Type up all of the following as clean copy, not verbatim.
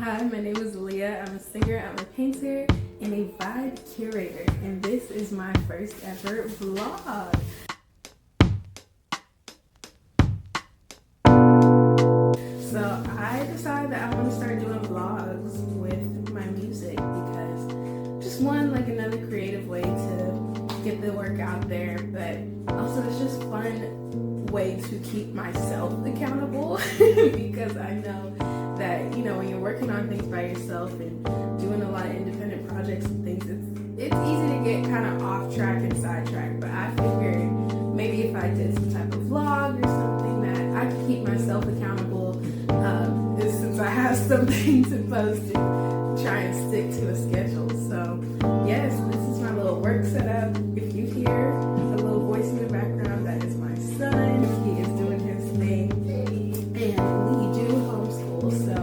Hi, my name is Leah. I'm a singer, I'm a painter, and a vibe curator, and this is my first ever vlog. So I decided that I want to start doing vlogs with my music because just one, like another creative way to get the work out there, but also it's just fun way to keep myself accountable because I know that, you know, when you're working on things by yourself and doing a lot of independent projects and things, it's easy to get kind of off track and sidetracked. But I figured maybe if I did some type of vlog or something that I could keep myself accountable, since I have something to post and try and stick to a schedule. So yes, this is my little work setup. If you hear a little voice in the background, that is my son. He is doing his thing, and we do homeschool. So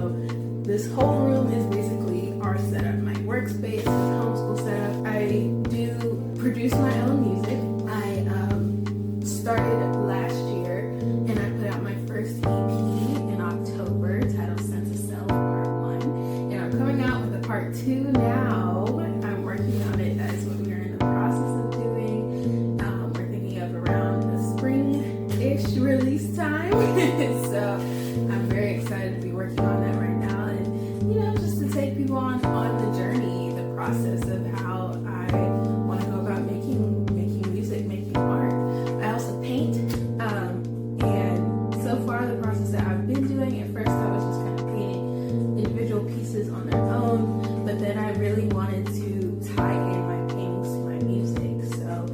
this whole room is basically our setup. My workspace is homeschool setup. I do produce my own music. I started last year, and I put out my first EP in October titled Sense of Self Part 1. And I'm coming out with a Part 2 now. I'm working on it. That is what we are in the process of doing. We're thinking of around a spring-ish release time. So I'm very excited to be working on that right now, and, you know, just to take people on the journey, the process of how I want to go about making music, making art. I also paint, and so far the process that I've been doing, at first I was just kind of painting individual pieces on their own, but then I really wanted to tie in my paintings to my music. So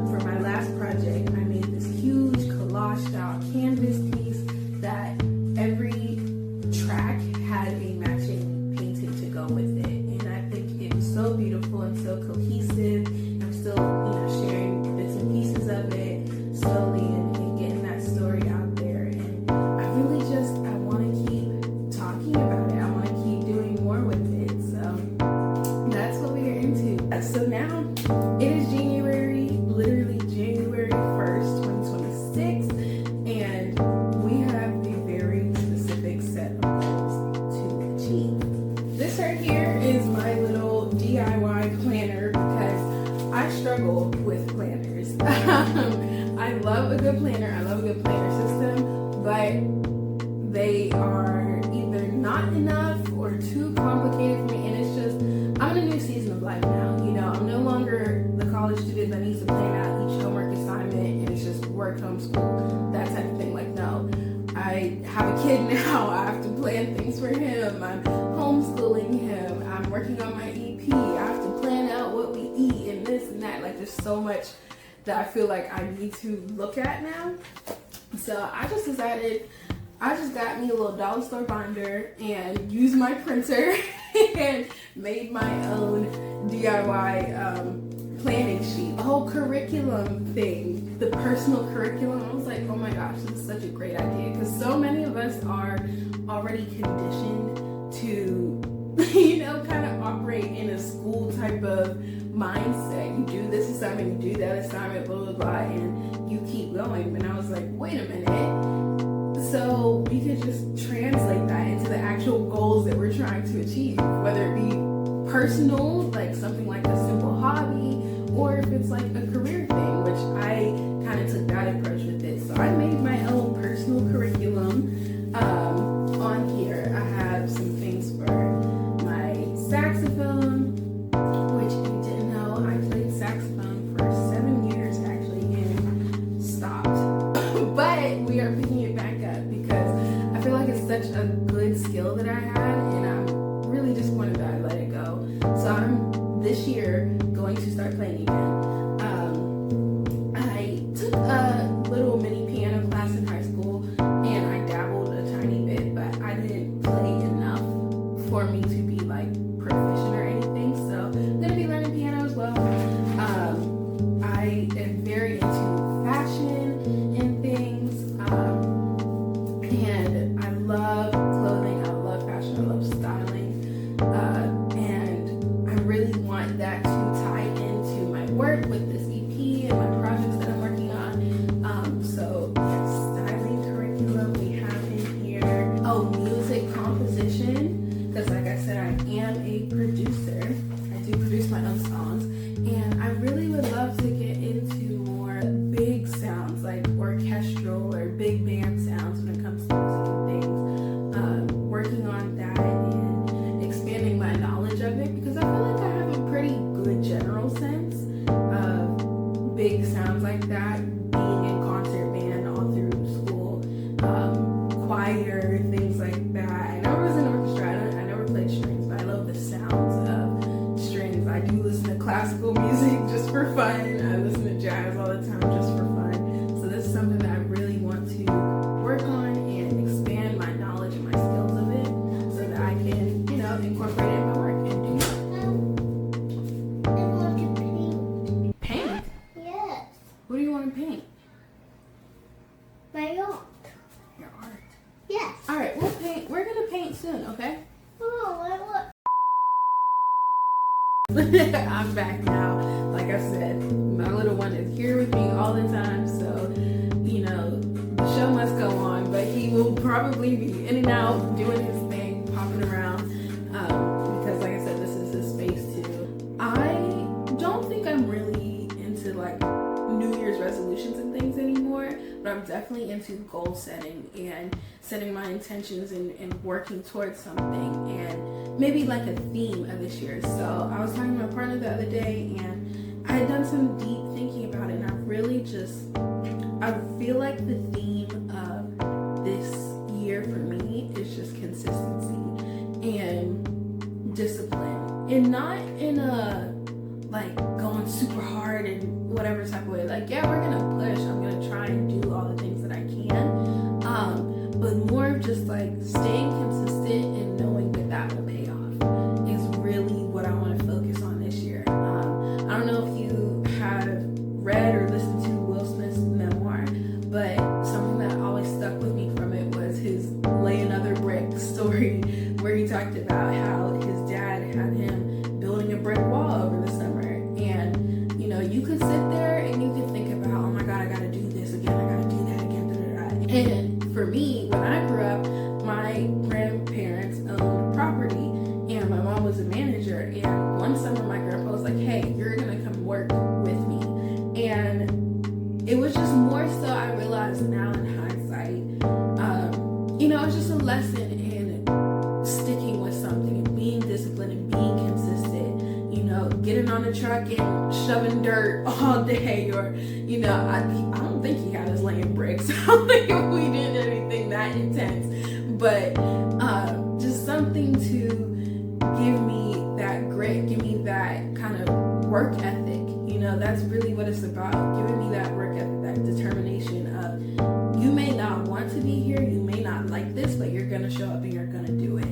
for my last project, I made this huge collage style canvas piece that every track had a matching painting to go with it, and I think it was so beautiful and so cohesive. I'm still, you know, sharing bits and pieces of it slowly and getting that story out there, and I want to keep talking about it. I want to keep doing more with it, so that's what we are into. So now it is January, literally January 1st, 2026, and we have a very specific set of goals to achieve. This right here is my little DIY planner because I struggle with planners. I love a good planner. I love a good planner system, but they are either not enough or too complicated for me. And it's just, I'm in a new season of life now. You know, I'm no longer the college student that needs to plan out each homework assignment and it's just work, homeschool, that type of thing. Like, no. I have a kid now. I have to plan things for him. I'm homeschooling him. I'm working on my EP. I have to plan out what we eat and this and that. Like, there's so much that I feel like I need to look at now. So I just decided, I just got me a little dollar store binder and used my printer and made my own DIY planning sheet, a whole curriculum thing, the personal curriculum. I was like, oh my gosh, this is such a great idea, because so many of us are already conditioned to, you know, kind of operate in a school type of mindset. You do this assignment, you do that assignment, blah, blah, blah, and you keep going. And I was like, wait a minute. So we could just translate that into the actual goals that we're trying to achieve, whether it be personal, like something like a simple hobby, or if it's like a career thing, which I kind of took that approach with it. So I made my own personal curriculum. On here I have some things for my saxophone, which if you didn't know, I played saxophone for 7 years actually and stopped. But we are picking it back up because I feel like it's such a good skill that I had, and I really just wanted to let it go. So I'm this year going to start playing again. I took a little mini piano class in high school and I dabbled a tiny bit, but I didn't play enough for me to be like proficient or anything. So I'm gonna be learning piano as well. I am very into fashion and things, and I love clothing, I love fashion, I love styling, and I really want that to tie into my work with this EP and my projects that I'm working on. So yes, styling curriculum we have in here. Oh, music composition. because like I said, I am a producer. I do produce my own songs, and I really would love to get into more big sounds, like orchestral or big band sounds when it comes to music and things. Working on that and expanding my knowledge of it, because I feel like I have a pretty good general sense of big sounds like that, being in concert band all through school, choir, things like that. I never was in orchestra, I never played strings, but I love the sounds of strings. I do listen to classical music just for fun. I listen to jazz all the time just for fun. So this is something that I really want to work on and expand my knowledge and my skills of it, so that I can, you know, incorporate it in my work and do it. I want to paint. Paint? Yes. What do you want to paint? My art. Your art. Yes. All right, we'll paint. We're gonna paint soon, okay? Oh, I want. I'm back now. Like I said, my little one is here with me all the time, so you know the show must go on. But he will probably be in and out doing his thing, popping around, because like I said, this is his space too. I don't think I'm really into like New Year's resolutions and things anymore, but I'm definitely into goal setting and setting my intentions and working towards something, and maybe like a theme of this year. So I was talking to my partner the other day, and I had done some deep thinking about it, and I feel like the theme of this year for me is just consistency and discipline, and not in a like going super hard and whatever type of way. Like, yeah, we're gonna push, I'm gonna try and do all the things that I can, but more of just like staying consistent and knowing that that will pay off is really what I want to focus on this year. I don't know if you have read or listened to Will Smith's memoir, but something that always stuck with me from it was his Lay Another Brick story, where he talked about how his dad had him building a brick wall over the summer. And you know, you could sit there and you could think about, oh my god, I gotta do this again, I gotta do that again, da, da, da. And for me, when I grew up, my grandparents owned property and my mom was a manager, and one summer my grandpa was like, hey, you're gonna come work with me. And it was just more so, I realized now in hindsight, you know, it's just a lesson in sticking with something and being disciplined and being consistent. You know, getting on the truck and shoving dirt all day, or you know, I don't think he had us laying bricks. I don't think we did anything that intense, but just something to give me that grit, give me that kind of work ethic. You know, that's really what it's about, giving me that work ethic, that determination of, you may not want to be here, you may not like this, but you're gonna show up and you're gonna do it.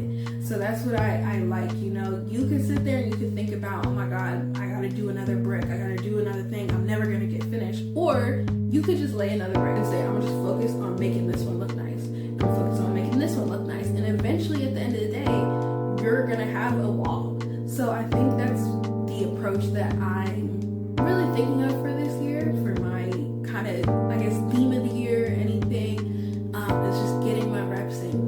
So that's what I like. You know, you can sit there and you can think about, oh my god, I gotta do another brick, I gotta do another thing, I'm never gonna get finished. Or you could just lay another brick and say, I'm just focused on making this one look nice, I'm focused on making this one look nice, and eventually at the end of the day, you're gonna have a wall. So I think that's the approach that I'm really thinking of for this year, for my kind of, I guess, theme of the year, anything. It's just getting my reps in,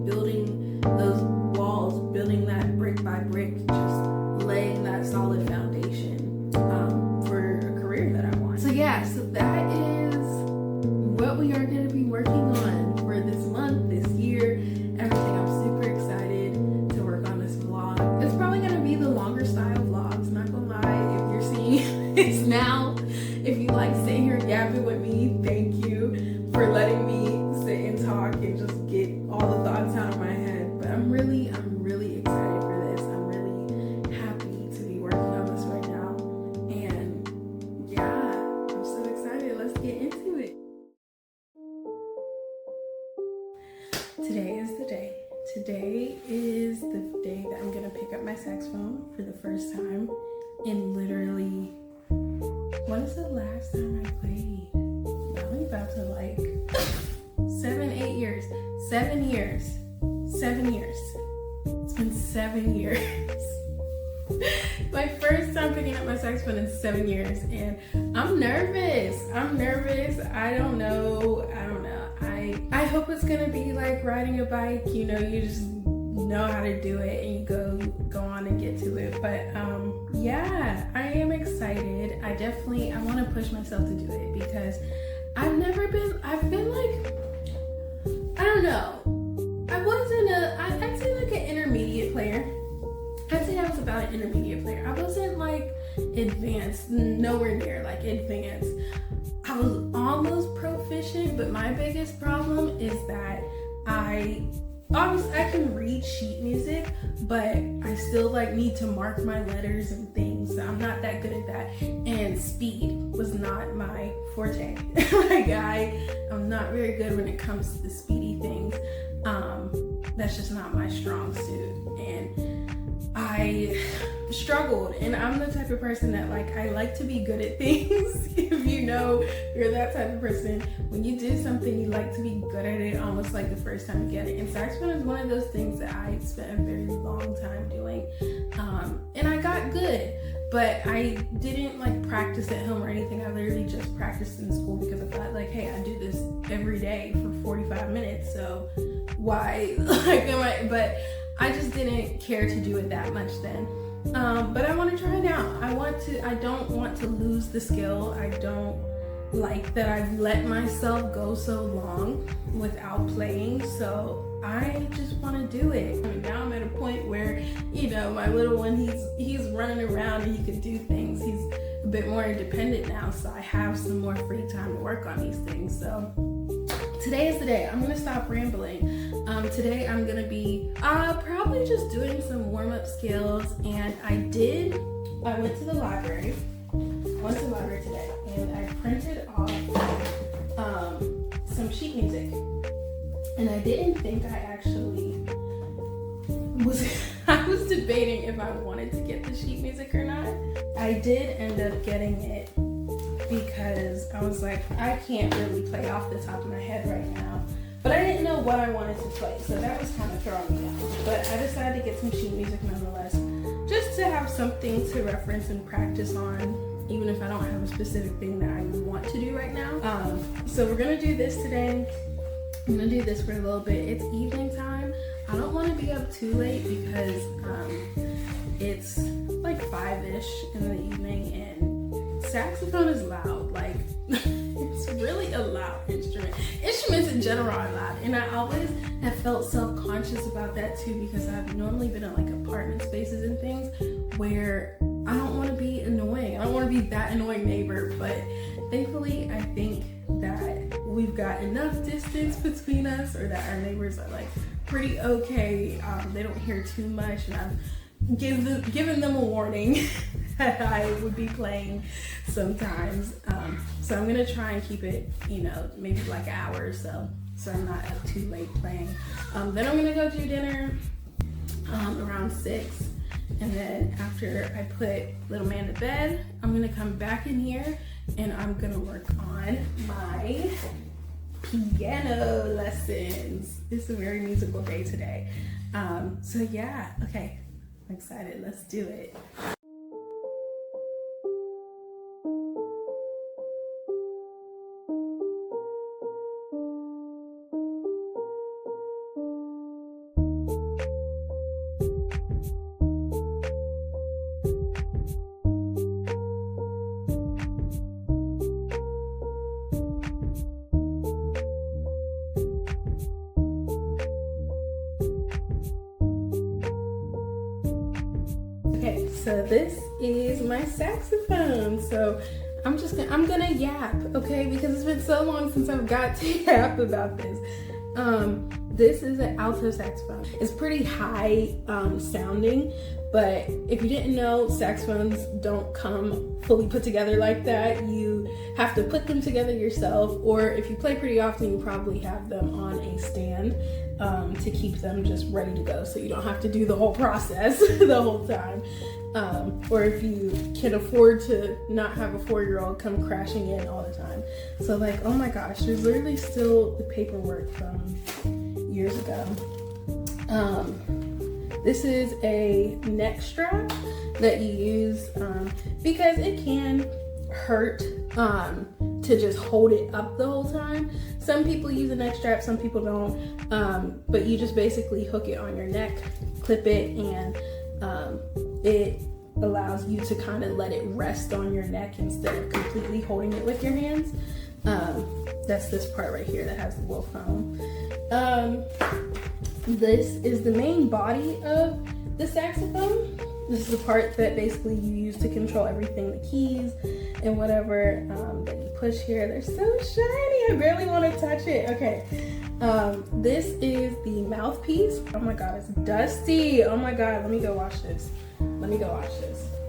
building those walls, building that brick by brick, just laying that solid foundation for a career that I want. So yeah, so that is what we are going to be working on for this month, this year, everything. I'm super excited to work on this vlog. It's probably going to be the longer style vlogs, not gonna lie. If you're seeing this now, if you like sitting here yapping with me, thank you for letting me sit and talk and just get all the thoughts out of my head. But I'm really excited for this. I'm really happy to be working on this right now. And yeah, I'm so excited. Let's get into it. Today is the day. Today is the day that I'm gonna pick up my saxophone for the first time in literally, when is the last time I played? I'm about to like 7 years. 7 years. 7 years. It's been 7 years. My first time picking up my saxophone in 7 years, and I'm nervous. I don't know. I hope it's gonna be like riding a bike. You know, you just know how to do it and you go on and get to it. But yeah, I am excited. I want to push myself to do it because I've been like, I don't know. I'd say like an intermediate player. I'd say I was about an intermediate player. I wasn't like advanced, nowhere near like advanced. I was almost proficient, but my biggest problem is that I can read sheet music, but I still like need to mark my letters and things. I'm not that good at that. And speed was not my forte. Like I'm not very good when it comes to the speedy things. That's just not my strong suit. And I struggled, and I'm the type of person that like I like to be good at things. If you know you're that type of person, when you do something you like to be good at it almost like the first time you get it. And saxophone is one of those things that I spent a very long time doing, and I got good, but I didn't like practice at home or anything. I literally just practiced in school because I thought like, hey, I do this every day for 45 minutes, so why like but I just didn't care to do it that much then. But I want to try it now. I don't want to lose the skill. I don't like that I've let myself go so long without playing. So I just want to do it. I mean, now I'm at a point where, you know, my little one, he's running around and he can do things. He's a bit more independent now. So I have some more free time to work on these things. So today is the day. I'm going to stop rambling. Today I'm going to be probably just doing some warm-up skills. And I went to the library. I went to the library today and I printed off some sheet music. And I didn't think I actually was, I was debating if I wanted to get the sheet music or not. I did end up getting it because I was like, I can't really play off the top of my head right now. But I didn't know what I wanted to play, so that was kind of throwing me off. But I decided to get some sheet music nonetheless, just to have something to reference and practice on, even if I don't have a specific thing that I want to do right now. So we're gonna do this today. I'm gonna do this for a little bit. It's evening time. I don't want to be up too late because it's like 5-ish in the evening, and saxophone is loud. Like it's really a loud instrument. Instruments in general are loud, and I always have felt self-conscious about that too, because I've normally been in like apartment spaces and things where I don't want to be annoying. I don't want to be that annoying neighbor, but thankfully I think that we've got enough distance between us, or that our neighbors are like pretty okay. They don't hear too much, and I've given them a warning that I would be playing sometimes. So I'm gonna try and keep it, you know, maybe like an hour or so I'm not up too late playing. Then I'm gonna go do dinner around 6, and then after I put little man to bed, I'm gonna come back in here and I'm gonna work on my piano lessons. It's a very musical day today. So yeah, okay, I'm excited. Let's do it. Okay, so this is my saxophone. So I'm gonna yap, okay, because it's been so long since I've got to yap about this. This is an alto saxophone. It's pretty high sounding, but if you didn't know, saxophones don't come fully put together like that. You have to put them together yourself, or if you play pretty often, you probably have them on a stand to keep them just ready to go, so you don't have to do the whole process the whole time. Or if you can afford to not have a 4-year-old come crashing in all the time. So like, oh my gosh, there's literally still the paperwork from years ago. This is a neck strap that you use because it can hurt to just hold it up the whole time. Some people use a neck strap, some people don't, but you just basically hook it on your neck, clip it, and it allows you to kind of let it rest on your neck instead of completely holding it with your hands. That's this part right here that has the wool foam. This is the main body of the saxophone. This is the part that basically you use to control everything, the keys and whatever that you push here. They're so shiny, I barely want to touch it. Okay, this is the mouthpiece. Oh my god, it's dusty. Oh my god, let me go wash this.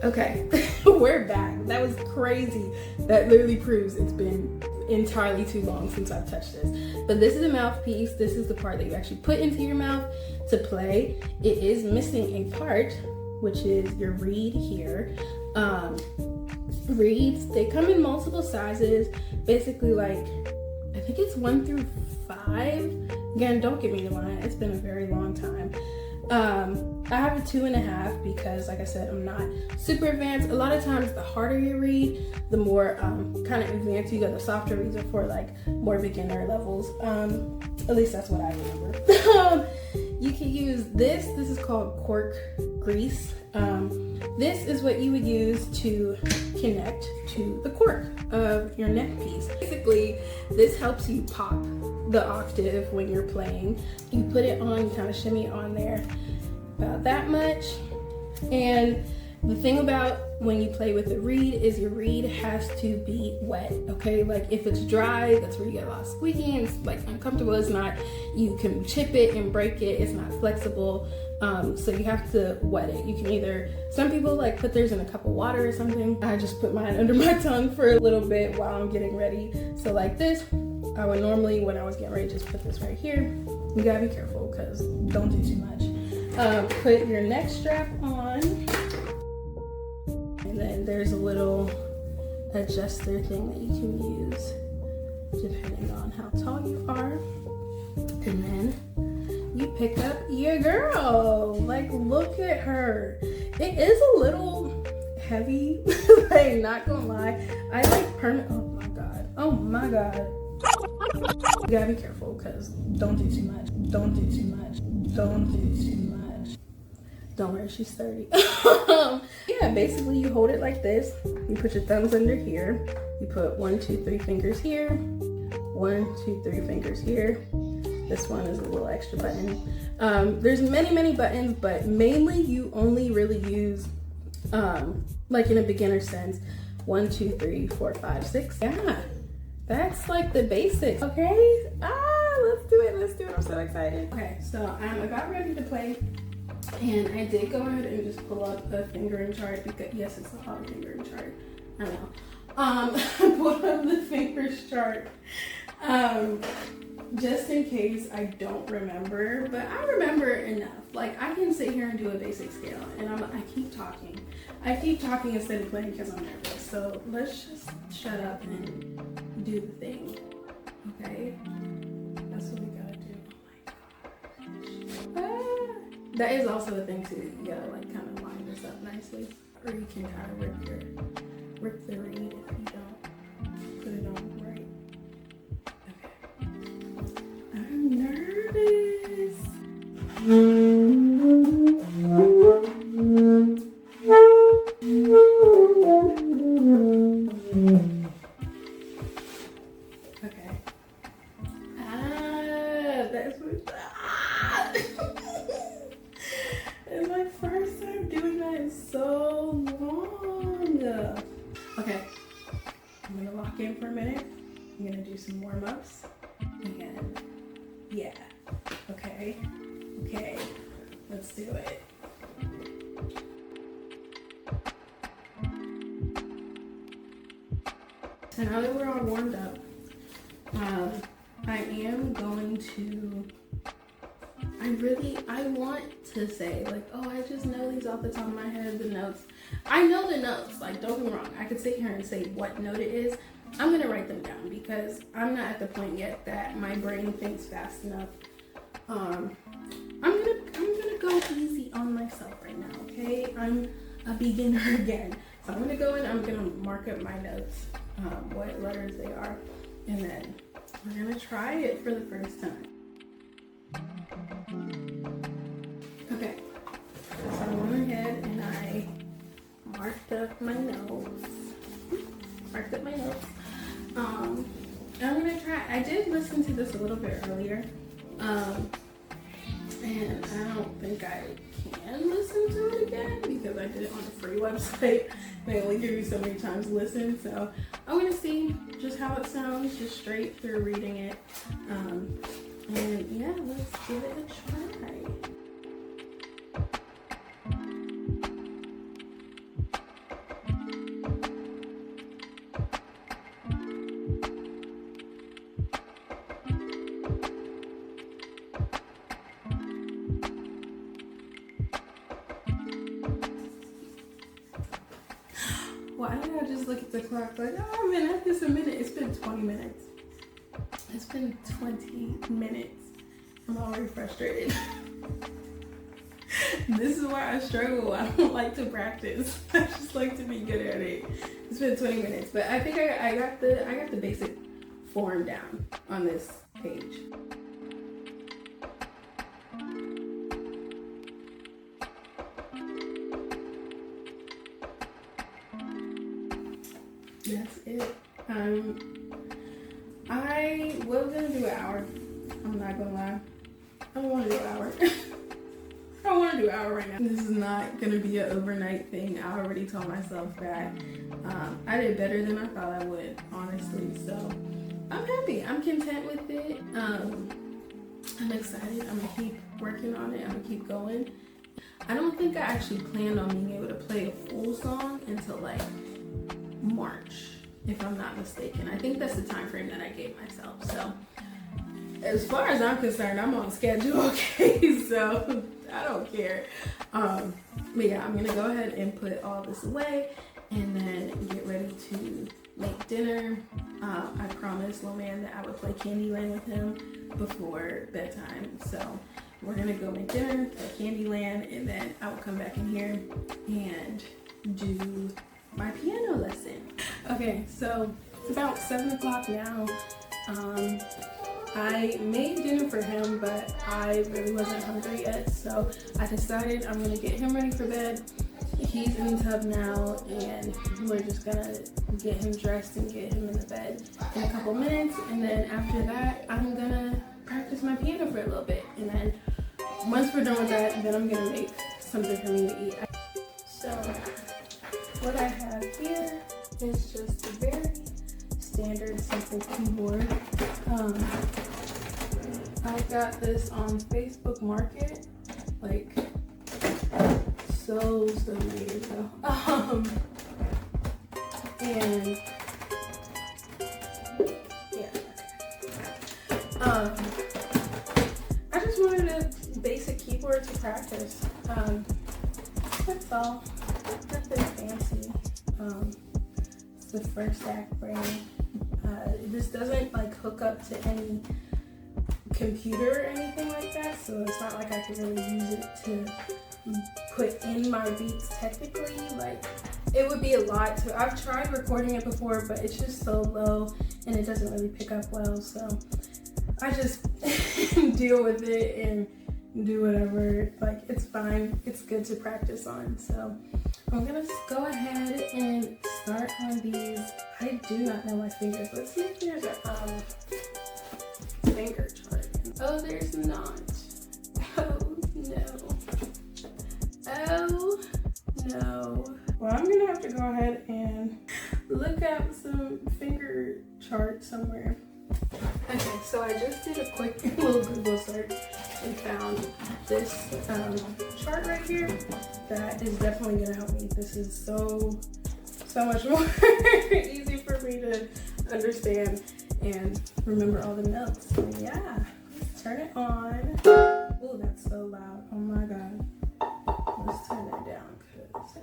Okay, we're back. That was crazy. That literally proves it's been entirely too long since I've touched this. But this is a mouthpiece. This is the part that you actually put into your mouth to play. It is missing a part, which is your reed here. Reeds, they come in multiple sizes, basically like, I think it's 1 through 5. Again, don't get me to line, it's been a very long time. I have a 2.5 because, like I said, I'm not super advanced. A lot of times the harder you read, the more kind of advanced you go. The softer reads are for like more beginner levels. At least that's what I remember. You can use this. This is called cork grease. This is what you would use to connect to the cork of your neck piece. Basically, this helps you pop the octave when you're playing. You put it on, you kind of shimmy it on there about that much. And the thing about when you play with a reed is your reed has to be wet, okay? Like if it's dry, that's where you get a lot of squeaking, it's like uncomfortable. It's not, you can chip it and break it, it's not flexible. So you have to wet it. You can either, some people like put theirs in a cup of water or something. I just put mine under my tongue for a little bit while I'm getting ready. So like this, I would normally, when I was getting ready, just put this right here. You gotta be careful because don't do too much. Put your neck strap on. And then there's a little adjuster thing that you can use depending on how tall you are. And then you pick up your girl. Like, look at her. It is a little heavy, like, not gonna lie. I like permanent. Oh my god. Oh my god. You gotta be careful because don't do too much. Don't do too much. Don't do too much. Don't worry, she's 30. Yeah, basically you hold it like this. You put your thumbs under here. You put 1, 2, 3 fingers here. 1, 2, 3 fingers here. This one is a little extra button. There's many buttons, but mainly you only really use, like in a beginner sense, 1, 2, 3, 4, 5, 6. Yeah, that's like the basics. Okay, let's do it. I'm so excited. Okay, so I'm about ready to play. And I did go ahead and just pull up a fingering chart because, yes, it's a hard fingering chart. I know. I pulled up the fingers chart just in case I don't remember, but I remember enough. Like, I can sit here and do a basic scale, and I keep talking. I keep talking instead of playing because I'm nervous. So let's just shut up and do the thing, okay? That's what we gotta do. Oh my gosh. That is also a thing too. You gotta like kind of line this up nicely, or you can kind of rip the reed if you don't put it on right. Okay. I'm nervous. Okay. That's what. It's my first time doing that in so long. Okay, I'm gonna lock in for a minute. I'm gonna do some warm-ups. And yeah, okay, let's do it. So now that we're all warmed up, I am going to, I want to say like, oh, I just know these off the top of my head, the notes. I know the notes, like don't get me wrong. I could sit here and say what note it is. I'm gonna write them down because I'm not at the point yet that my brain thinks fast enough. I'm gonna go easy on myself right now, okay? I'm a beginner again. So I'm gonna go in, I'm gonna mark up my notes. what letters they are, and then we're gonna try it for the first time. Okay, so I went ahead and I marked up my notes. I'm gonna try. I did listen to this a little bit earlier, and I don't think I can listen to it again because I did it on a free website. They only give you so many times to listen, so I'm gonna see just how it sounds, just straight through reading it. And yeah, let's give it a try. Why did I just look at the clock like, oh, I've been at this a minute? It's been 20 minutes. It's been 20 minutes. I'm already frustrated. This is why I struggle. I don't like to practice. I just like to be good at it. It's been 20 minutes, but I think I got the basic form down on this page. That's it. I was gonna do an hour. I'm not gonna lie. I don't want to do an hour. I don't want to do an hour right now. This is not gonna be an overnight thing. I already told myself that. I did better than I thought I would, honestly. So I'm happy. I'm content with it. I'm excited. I'm gonna keep working on it. I'm gonna keep going. I don't think I actually planned on being able to play a full song until like March, if I'm not mistaken. I think that's the time frame that I gave myself. So as far as I'm concerned, I'm on schedule, okay? So I don't care. But yeah, I'm gonna go ahead and put all this away and then get ready to make dinner. I promised little man that I would play Candyland with him before bedtime. So we're gonna go make dinner, play Candyland, and then I will come back in here and do my piano lesson. Okay, so it's about 7 o'clock now. I made dinner for him, but I really wasn't hungry yet, so I decided I'm gonna get him ready for bed. He's in the tub now, and we're just gonna get him dressed and get him in the bed in a couple minutes, and then after that, I'm gonna practice my piano for a little bit, and then once we're done with that, then I'm gonna make something for me to eat. So what I have here is just a very standard, simple keyboard. I got this on Facebook Market, like so many years ago. And yeah, I just wanted a basic keyboard to practice. That's all. Nothing fancy. It's the First Act brand. This doesn't like hook up to any computer or anything like that, so it's not like I could really use it to put in my beats technically. Like, it would be a lot to. I've tried recording it before, but it's just so low and it doesn't really pick up well, so I just deal with it and do whatever. Like, it's fine. It's good to practice on. So I'm gonna go ahead and start on these. I do not know my fingers. Let's see if there's a finger chart. Oh, there's not. Oh no. Oh no. Well, I'm gonna have to go ahead and look up some finger chart somewhere. Okay, so I just did a quick little Google search and found this chart right here that is definitely gonna help me. This is so much more easy for me to understand and remember all the notes. So yeah, let's turn it on. Oh, that's so loud. Oh my god. Let's turn that down because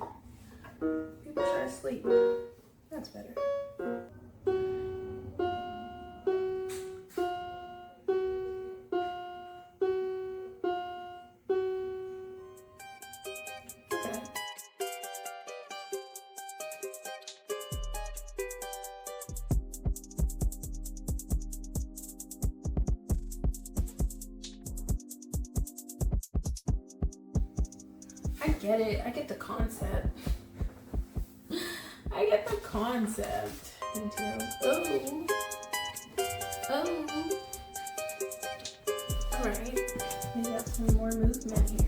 people try to sleep. That's better. I get it. I get the concept. I get the concept. Until, oh. Alright. We got some more movement here.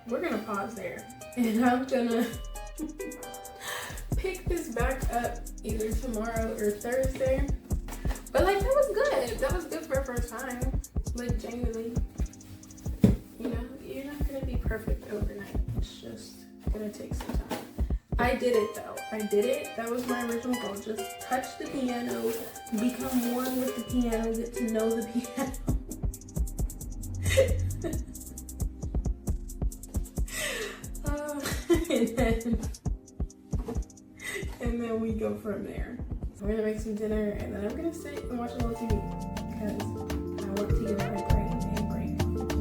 We're gonna pause there, and I'm gonna pick this back up either tomorrow or Thursday. But like, that was good. That was good for a first time. Like, genuinely, you know, you're not gonna be perfect overnight. It's just gonna take some time. I did it though. I did it. That was my original goal. Just touch the piano, become one with the piano, get to know the piano. and then we go from there. So we're gonna make some dinner, and then I'm gonna sit and watch a little TV because I want to give my brain a break tonight.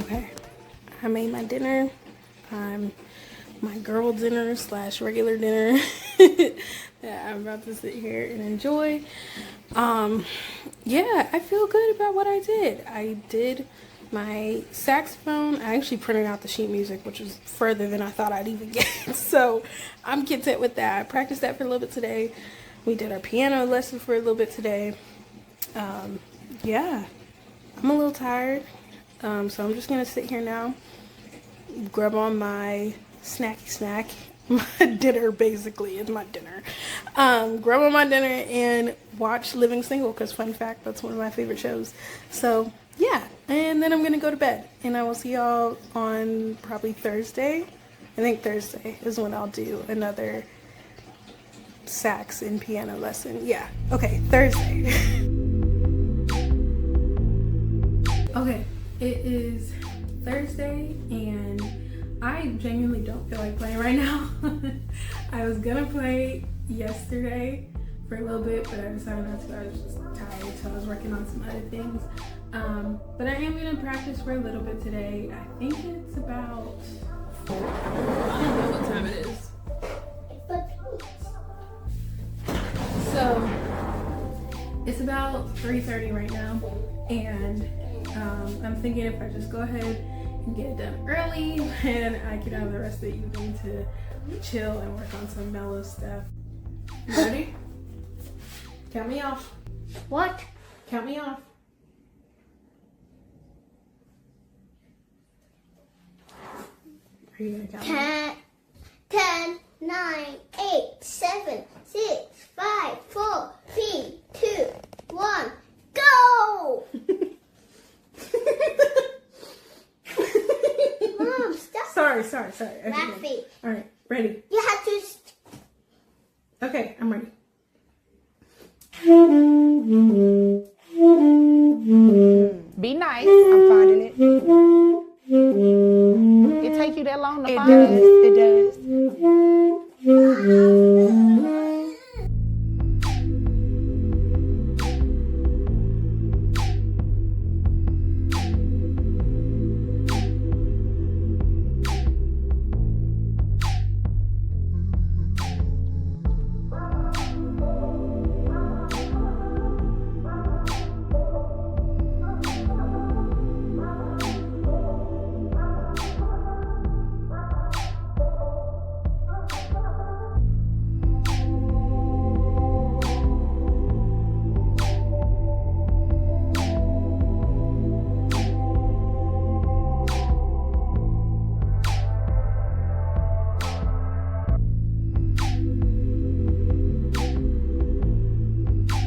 Okay, I made my dinner. My girl dinner / regular dinner that I'm about to sit here and enjoy. Yeah, I feel good about what I did. I did my saxophone. I actually printed out the sheet music, which was further than I thought I'd even get. So I'm content with that. I practiced that for a little bit today. We did our piano lesson for a little bit today. Yeah, I'm a little tired. So I'm just gonna sit here now, grab on my snacky snack. My dinner basically is my dinner. Grab on my dinner and watch Living Single, because fun fact, that's one of my favorite shows. So yeah, and then I'm gonna go to bed, and I will see y'all on probably Thursday. I think Thursday is when I'll do another sax and piano lesson. Yeah, okay, Thursday. Okay, It is Thursday and I genuinely don't feel like playing right now. I was gonna play yesterday for a little bit, but I decided not to. I was just tired, so I was working on some other things. But I am gonna practice for a little bit today. I think it's about, I don't know what time it is. So it's about 3:30 right now, and I'm thinking if I just go ahead and get it done early, and I can have the rest of the evening to chill and work on some mellow stuff. You ready? Count me off. What? Count me off. Are you gonna count me off? 10, 9, 8, 7, 6, 5, 4, 3, 2, 1, go! Mom, stop Sorry. Okay, laughing. all right, ready? You have to. Okay, I'm ready. Be nice. I'm finding it. It take you that long to find it? It does.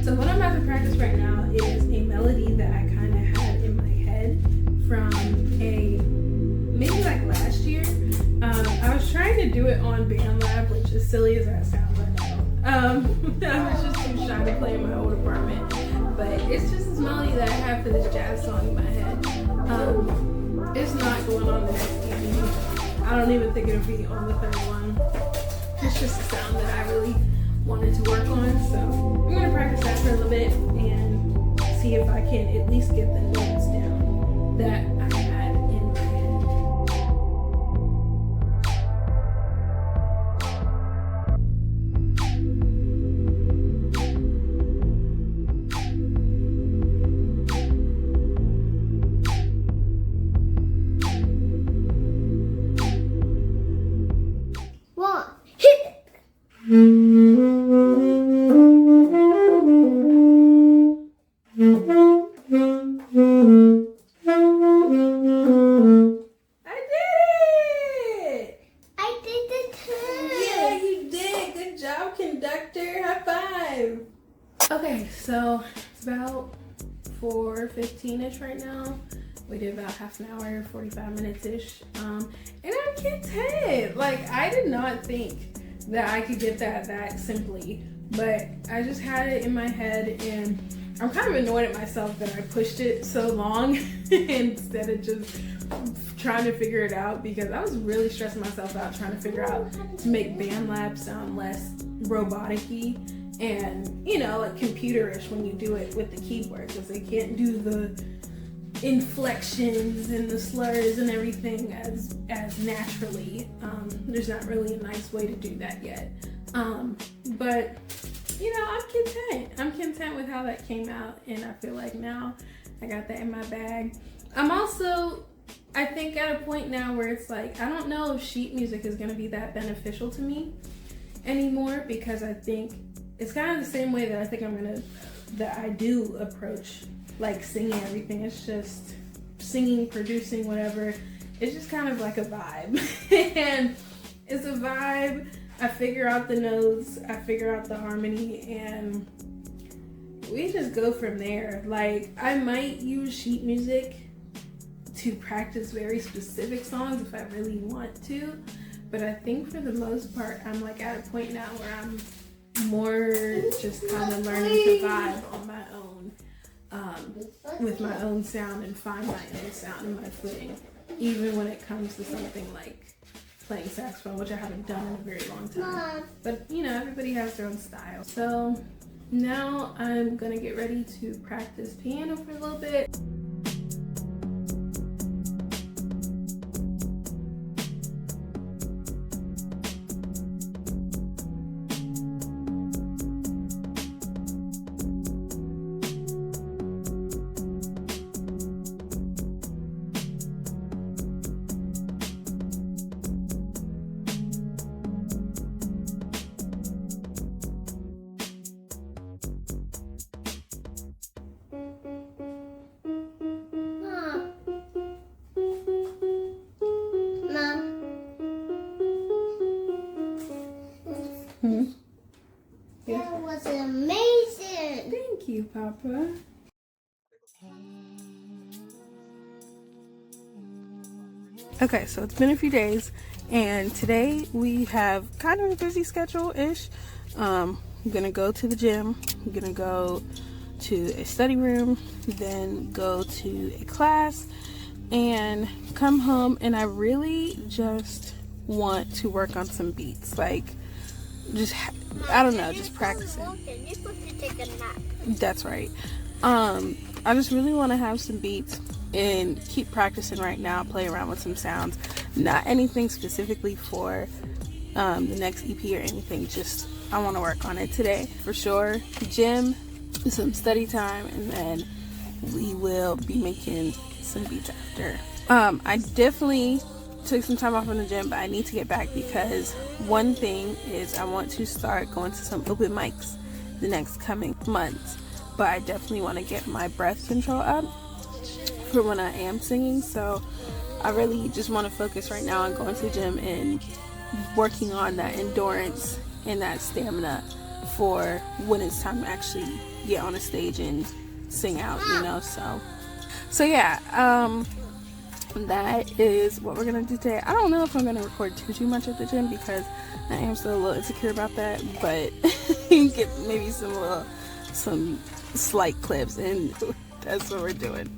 So what I'm about to practice right now is a melody that I kind of had in my head from maybe like last year. I was trying to do it on BandLab, which is silly as that sounds, I know. I was just too shy to play in my old apartment, but it's just this melody that I have for this jazz song in my head. It's not going on the next evening. I don't even think it'll be on the third one. It's just a sound that I really wanted to work on, so I'm gonna practice that for a little bit and see if I can at least get the notes down that I had in my head. One, hit it. I did it! I did it too. Yeah, you did. Good job, conductor. High five. Okay, so it's about 4:15-ish right now. We did about half an hour, 45 minutes-ish. And I'm content. Like, I did not think that I could get that simply, but I just had it in my head, and I'm kind of annoyed at myself that I pushed it so long instead of just trying to figure it out, because I was really stressing myself out trying to figure out to make BandLab sound less robotic-y and, you know, like computerish when you do it with the keyboard, because they can't do the inflections and the slurs and everything as naturally. There's not really a nice way to do that yet. But you know, I'm content with how that came out, and I feel like now I got that in my bag. I'm also, I think, at a point now where it's like, I don't know if sheet music is gonna be that beneficial to me anymore, because I think it's kind of the same way that I do approach like singing everything. It's just singing, producing, whatever. It's just kind of like a vibe. And it's a vibe. I figure out the notes, I figure out the harmony, and we just go from there. Like, I might use sheet music to practice very specific songs if I really want to, but I think for the most part, I'm like at a point now where I'm more just kind of learning to vibe on my own. with my own sound and find my own sound and my footing, even when it comes to something like playing saxophone, which I haven't done in a very long time. But you know, everybody has their own style. So now I'm gonna get ready to practice piano for a little bit. That was amazing. Thank you, Papa. Okay, so it's been a few days, and today we have kind of a busy schedule-ish. I'm gonna go to the gym, I'm gonna go to a study room, then go to a class, and come home, and I really just want to work on some beats, like just I don't know, just practicing. You're supposed to take a nap. That's right. I just really want to have some beats and keep practicing right now, play around with some sounds. Not anything specifically for the next EP or anything, just I want to work on it today for sure. Gym, some study time, and then we will be making some beats after. I definitely took some time off from the gym, but I need to get back because one thing is I want to start going to some open mics the next coming months, but I definitely want to get my breath control up for when I am singing. So I really just want to focus right now on going to the gym and working on that endurance and that stamina for when it's time to actually get on a stage and sing out, you know. So yeah, that is what we're gonna do today. I don't know if I'm gonna record too much at the gym because I am still a little insecure about that, but you can get maybe some slight clips, and that's what we're doing.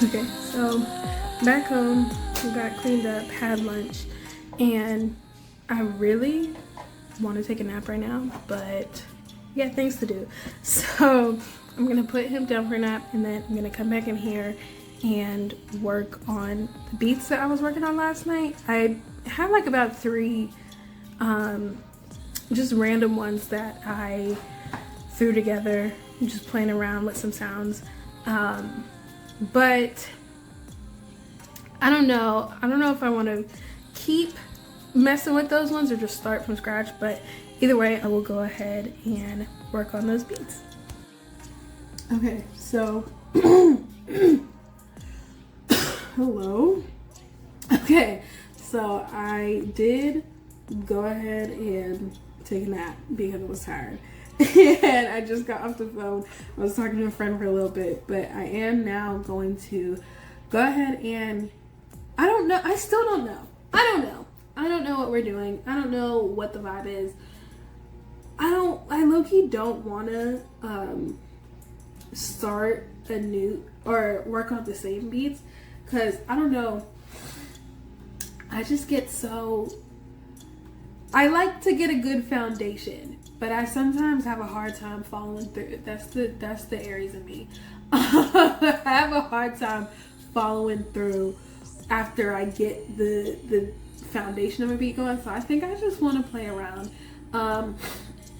Okay, so back home, we got cleaned up, had lunch, and I really want to take a nap right now, but we got things to do. So I'm gonna put him down for a nap, and then I'm gonna come back in here and work on the beats that I was working on last night. I had like about 3 just random ones that I threw together, just playing around with some sounds. But I don't know if I want to keep messing with those ones or just start from scratch, but either way I will go ahead and work on those beats. Okay, so hello. Okay, so I did go ahead and take a nap because I was tired. And I just got off the phone. I was talking to a friend for a little bit, but I am now going to go ahead and I still don't know. I don't know what we're doing. I don't know what the vibe is. I low-key don't want to start a new or work on the same beats because I don't know. I just get so, I like to get a good foundation, but I sometimes have a hard time following through. That's the Aries in me. I have a hard time following through after I get the foundation of a beat going. So I think I just want to play around.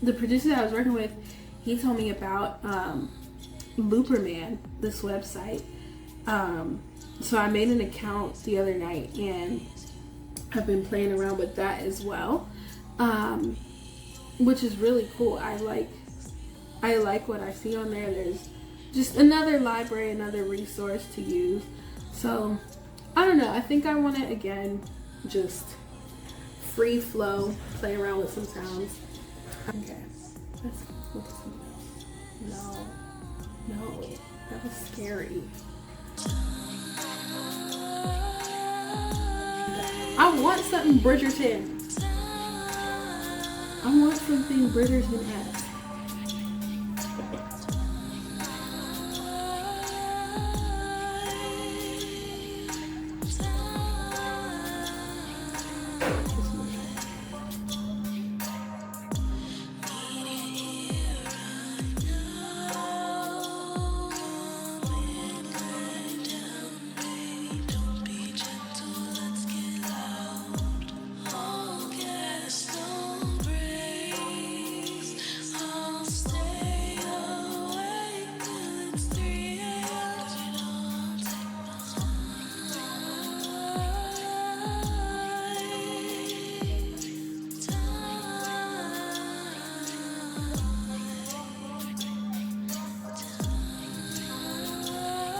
The producer that I was working with, he told me about Looperman, this website. So I made an account the other night and I've been playing around with that as well, which is really cool. I like what I see on there. There's just another library, another resource to use. So I don't know. I think I want to again just free flow, play around with some sounds. Okay, let's look at something else. No, that was scary. I want something Bridgerton. I want something Bridgerton-esque.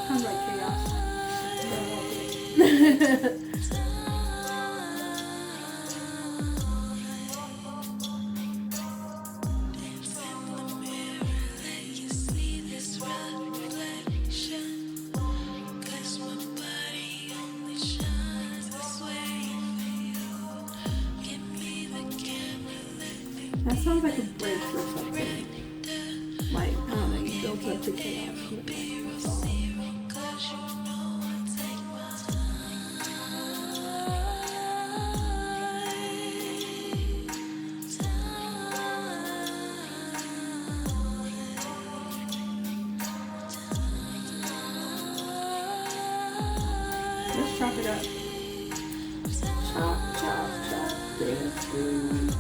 Sounds like chaos. That sounds like a break for something. Like, I don't know, you built up to chaos. That's all. Let's chop it up. Chop, chop, chop this food.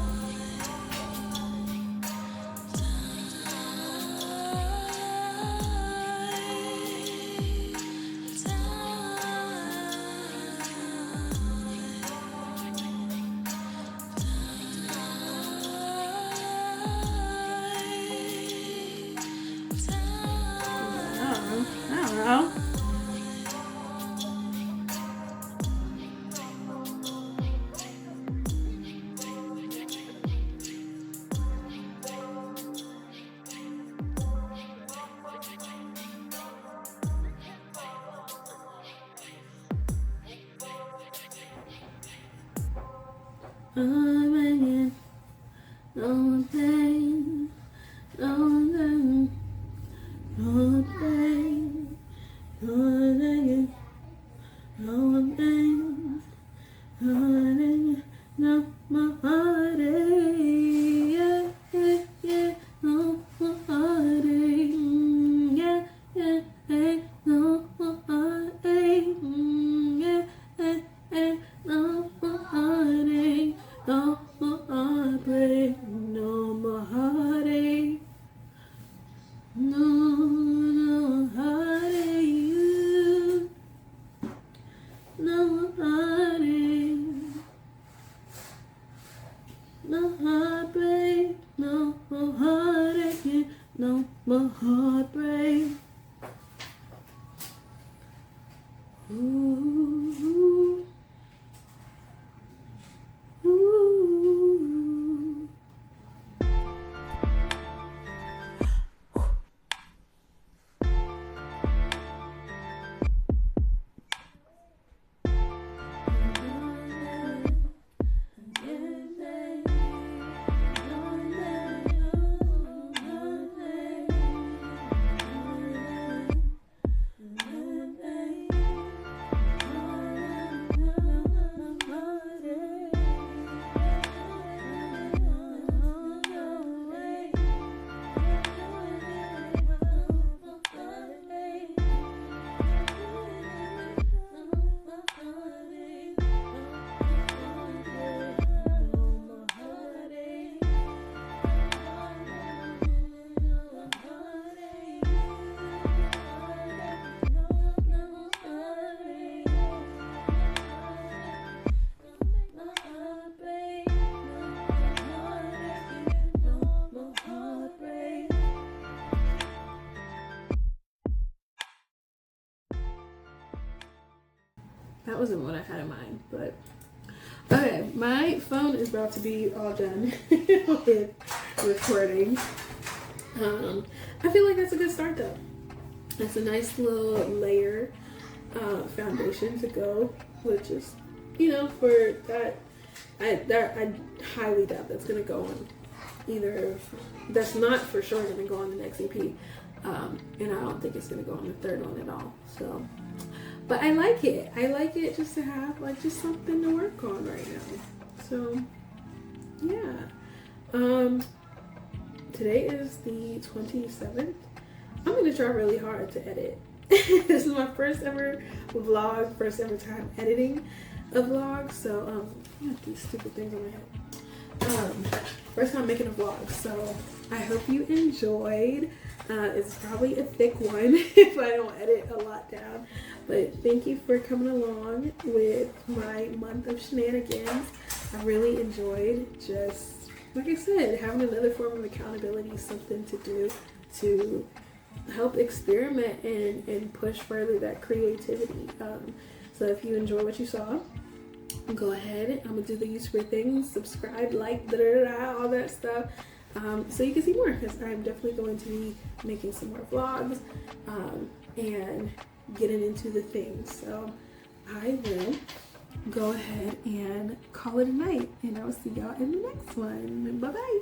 I don't know. I'm begging, no pain, no pain, no pain, no begging, no pain, no begging, no my heartache, yeah, yeah, yeah, no my heartache, yeah, yeah, yeah, no my heartache, yeah, yeah, yeah, no my heartache. No more heartbreak, no more heartache, no heartache, no heartache, no heartbreak, no more heartache, no more heartbreak. Ooh. that wasn't what I had in mind, but okay, my phone is about to be all done with recording. I feel like that's a good start though. That's a nice little layer foundation to go with, just, you know, for that. I highly doubt that's gonna go on either. That's not for sure gonna go on the next EP, and I don't think it's gonna go on the third one at all. So, but I like it. I like it just to have like just something to work on right now. So, yeah. Today is the 27th. I'm gonna try really hard to edit. This is my first ever vlog, first ever time editing a vlog. So, I have these stupid things on my head. First time making a vlog. So, I hope you enjoyed. It's probably a thick one if I don't edit a lot down. But thank you for coming along with my month of shenanigans. I really enjoyed just, like I said, having another form of accountability, something to do to help experiment and push further that creativity. So if you enjoy what you saw, go ahead. I'm gonna do the usual things: subscribe, like, all that stuff, so you can see more, because I'm definitely going to be making some more vlogs and getting into the things. So I will go ahead and call it a night, and I will see y'all in the next one. Bye bye.